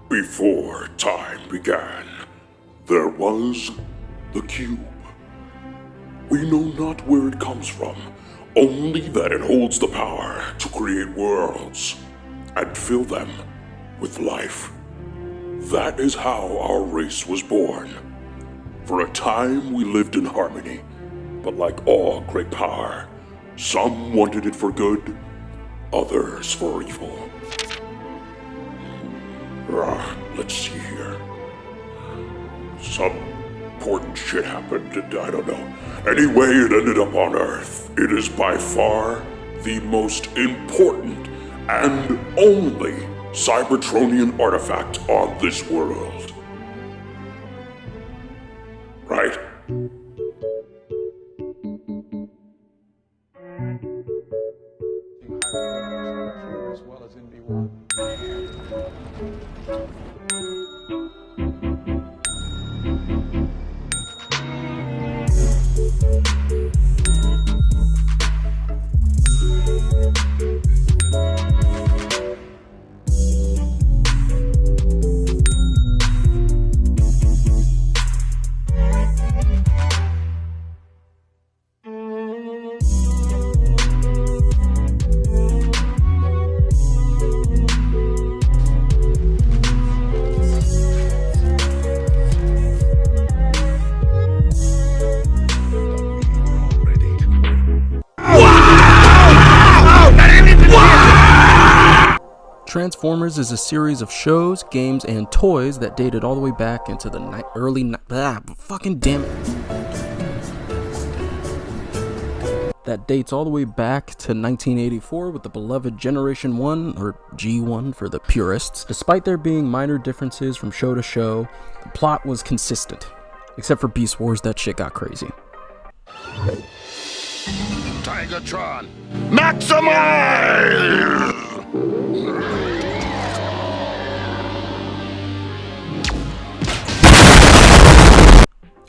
Before time began, there was the cube. We know not where it comes from, only that it holds the power to create worlds and fill them with life. That is how our race was born. For a time we lived in harmony, but like all great power, some wanted it for good, others for evil. Let's see here. Some important shit happened, and I don't know. Anyway, it ended up on Earth. It is by far the most important and only Cybertronian artifact on this world. Right? As well as NB1. Transformers is a series of shows, games, and toys that dated all the way back into the fucking damn it. That dates all the way back to 1984 with the beloved Generation 1, or G1 for the purists. Despite there being minor differences from show to show, the plot was consistent. Except for Beast Wars, that shit got crazy. Tigatron, maximize!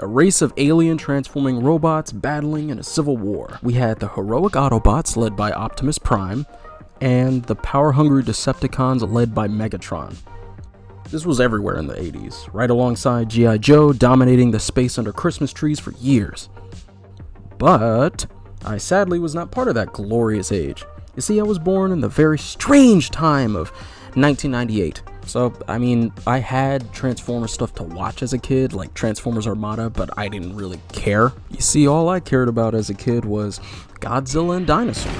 A race of alien transforming robots battling in a civil war. We had the heroic Autobots led by Optimus Prime, and the power-hungry Decepticons led by Megatron. This was everywhere in the 80s, right alongside G.I. Joe dominating the space under Christmas trees for years. But I sadly was not part of that glorious age. You see, I was born in the very strange time of 1998. So, I mean, I had Transformers stuff to watch as a kid, like Transformers Armada, but I didn't really care. You see, all I cared about as a kid was Godzilla and dinosaurs.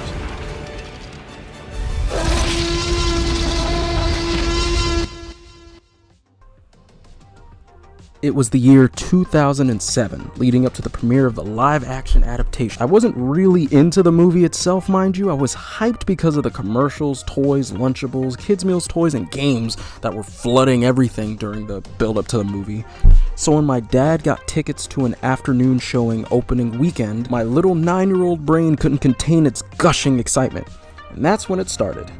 It was the year 2007, leading up to the premiere of the live-action adaptation. I wasn't really into the movie itself, mind you. I was hyped because of the commercials, toys, Lunchables, kids' meals, toys, and games that were flooding everything during the build-up to the movie. So when my dad got tickets to an afternoon showing opening weekend, my little 9-year-old brain couldn't contain its gushing excitement. And that's when it started.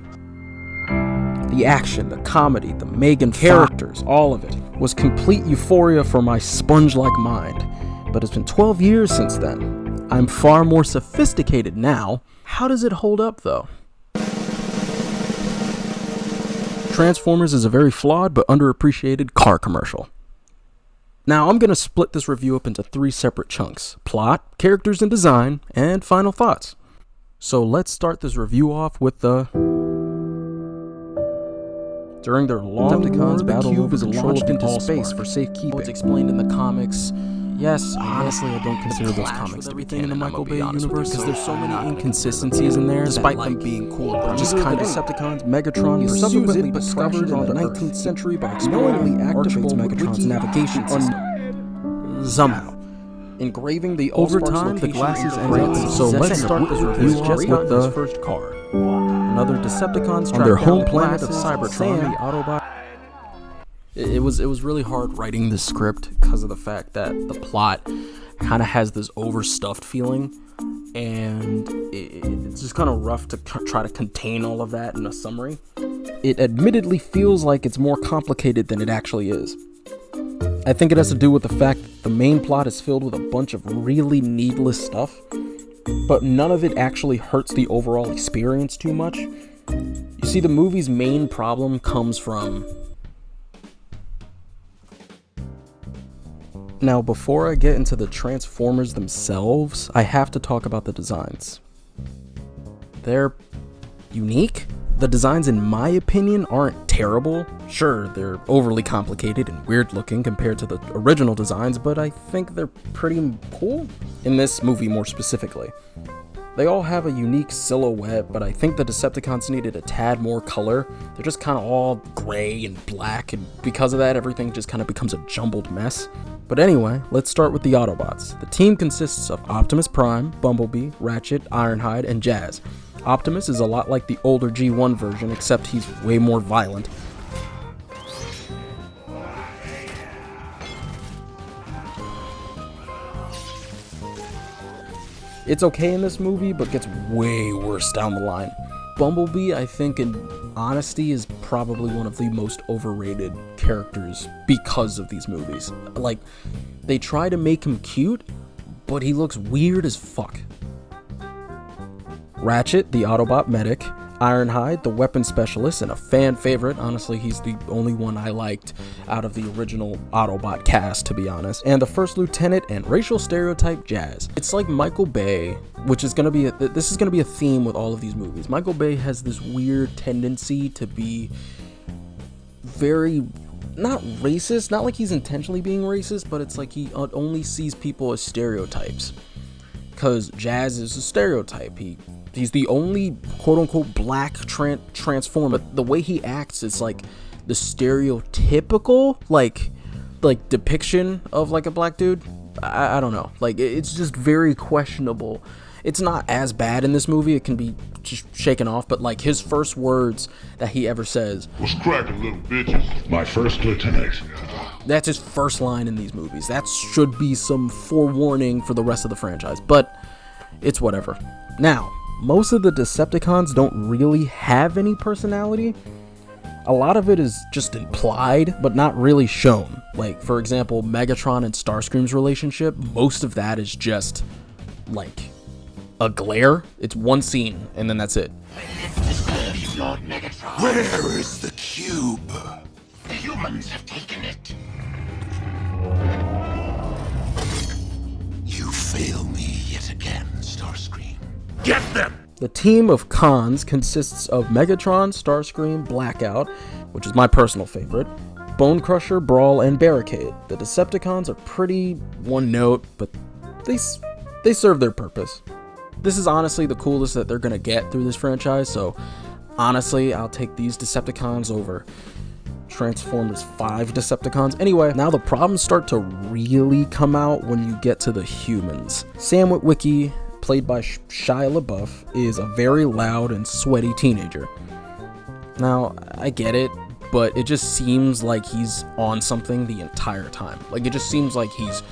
The action, the comedy, the Megan characters, all of it was complete euphoria for my sponge-like mind. But it's been 12 years since then. I'm far more sophisticated now. How does it hold up, though? Transformers is a very flawed but underappreciated car commercial. Now, I'm going to split this review up into 3 separate chunks: plot, characters and design, and final thoughts. So let's start this review off with the... During their long Decepticons battle, the cube is launched into space for safekeeping. It's explained in the comics. Yes, honestly, I don't consider those comics to be canon in the Michael Bay universe because there's so many inconsistencies in there, despite them being cool. Just kind of Decepticons, Megatron subsequently discovered in the 19th century by experimentally activates Megatron's navigation system. Somehow. Engraving the over time, the glasses end up. So let's start this review just with the first car. Another Decepticons on their home planet of Cybertron, the Autobot. It was really hard writing this script because of the fact that the plot kind of has this overstuffed feeling, and it's just kind of rough to try to contain all of that in a summary. It admittedly feels like it's more complicated than it actually is. I think it has to do with the fact that the main plot is filled with a bunch of really needless stuff, but none of it actually hurts the overall experience too much. You see, the movie's main problem comes from Now, before I get into the Transformers themselves, I have to talk about the designs. They're unique. The designs, in my opinion, aren't terrible. Sure, they're overly complicated and weird looking compared to the original designs, but I think they're pretty cool, in this movie more specifically. They all have a unique silhouette, but I think the Decepticons needed a tad more color. They're just kind of all gray and black, and because of that, everything just kind of becomes a jumbled mess. But anyway, let's start with the Autobots. The team consists of Optimus Prime, Bumblebee, Ratchet, Ironhide, and Jazz. Optimus is a lot like the older G1 version, except he's way more violent. It's okay in this movie, but gets way worse down the line. Bumblebee, I think, in honesty, is probably one of the most overrated characters because of these movies. Like, they try to make him cute, but he looks weird as fuck. Ratchet, the Autobot medic, Ironhide, the weapon specialist, and a fan favorite. Honestly, he's the only one I liked out of the original Autobot cast, to be honest. And the first lieutenant and racial stereotype Jazz. It's like Michael Bay, which is gonna be this is gonna be a theme with all of these movies. Michael Bay has this weird tendency to be very not racist, not like he's intentionally being racist, but it's like he only sees people as stereotypes. Because Jazz is a stereotype. He's the only quote-unquote black transformer. But the way he acts is like the stereotypical like depiction of like a black dude. I don't know. Like, it's just very questionable. It's not as bad in this movie. It can be just shaken off. But like, his first words that he ever says, "What's cracking, little bitches? My first lieutenant." That's his first line in these movies. That should be some forewarning for the rest of the franchise, but it's whatever. Now, most of the Decepticons don't really have any personality. A lot of it is just implied, but not really shown. Like, for example, Megatron and Starscream's relationship, most of that is just, like, a glare. It's one scene, and then that's it. Where is the cube? The humans have taken it. You fail me yet again, Starscream. Get them! The team of cons consists of Megatron, Starscream, Blackout, which is my personal favorite, Bone Crusher, Brawl, and Barricade. The Decepticons are pretty one note, but they serve their purpose. This is honestly the coolest that they're gonna get through this franchise, so honestly, I'll take these Decepticons over Transformers 5 Decepticons. Anyway, now the problems start to really come out when you get to the humans. Sam Witwicky, played by Shia LaBeouf, is a very loud and sweaty teenager. Now, I get it, but it just seems like he's on something the entire time. Like, it just seems like he's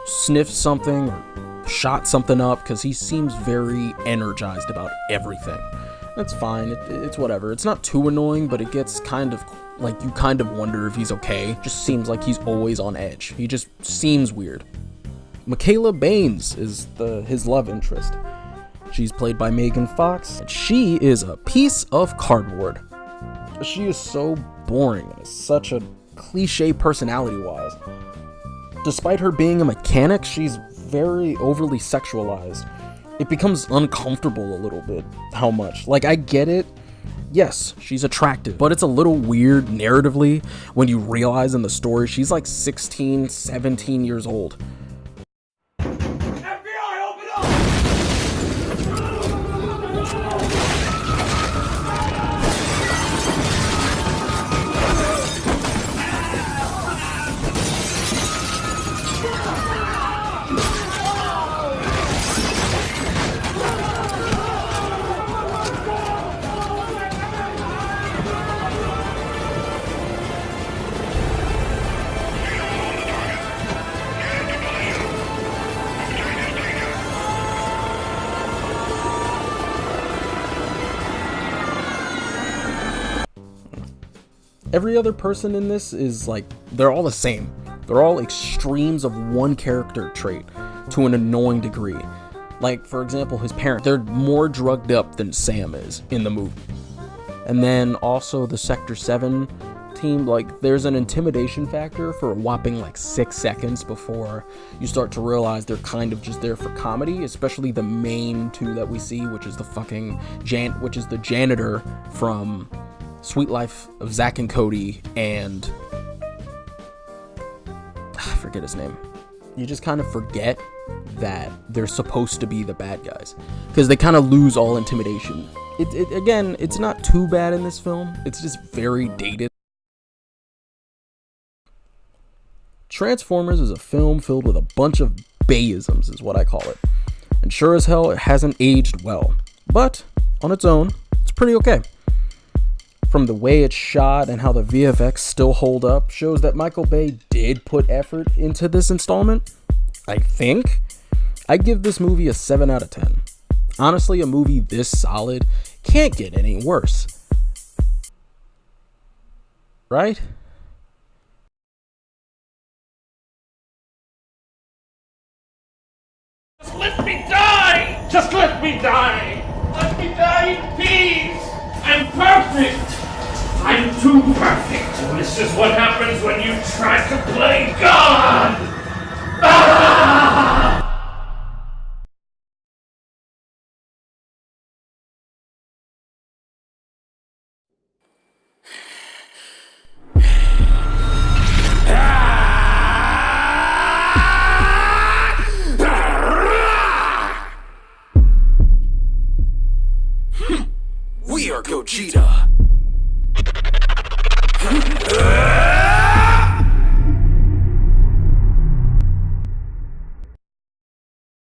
sniffed something or shot something up, because he seems very energized about everything. That's fine, it's whatever. It's not too annoying, but it gets kind of like, you kind of wonder if he's okay. Just seems like he's always on edge. He just seems weird. Michaela Baines is his love interest. She's played by Megan Fox, and she is a piece of cardboard. She is so boring and is such a cliche personality-wise. Despite her being a mechanic, she's very overly sexualized. It becomes uncomfortable a little bit, how much. Like, I get it. Yes, she's attractive, but it's a little weird narratively when you realize in the story she's like 16, 17 years old. FBI, open up! Every other person in this is like, they're all the same. They're all extremes of one character trait to an annoying degree. Like, for example, his parents, they're more drugged up than Sam is in the movie. And then also the Sector 7 team, like, there's an intimidation factor for a whopping, like, 6 seconds before you start to realize they're kind of just there for comedy, especially the main two that we see, which is the janitor from Sweet Life of Zack and Cody, and I forget his name. You just kind of forget that they're supposed to be the bad guys, because they kind of lose all intimidation. Again, it's not too bad in this film. It's just very dated. Transformers is a film filled with a bunch of Bayisms, is what I call it. And sure as hell, it hasn't aged well. But, on its own, it's pretty okay. From the way it's shot and how the VFX still hold up, shows that Michael Bay did put effort into this installment, I think. I give this movie a 7 out of 10. Honestly, a movie this solid can't get any worse. Right? Just let me die! Just let me die! Let me die in peace! I'm perfect! I'm too perfect! This is what happens when you try to play God! Ah! We are Gogeta.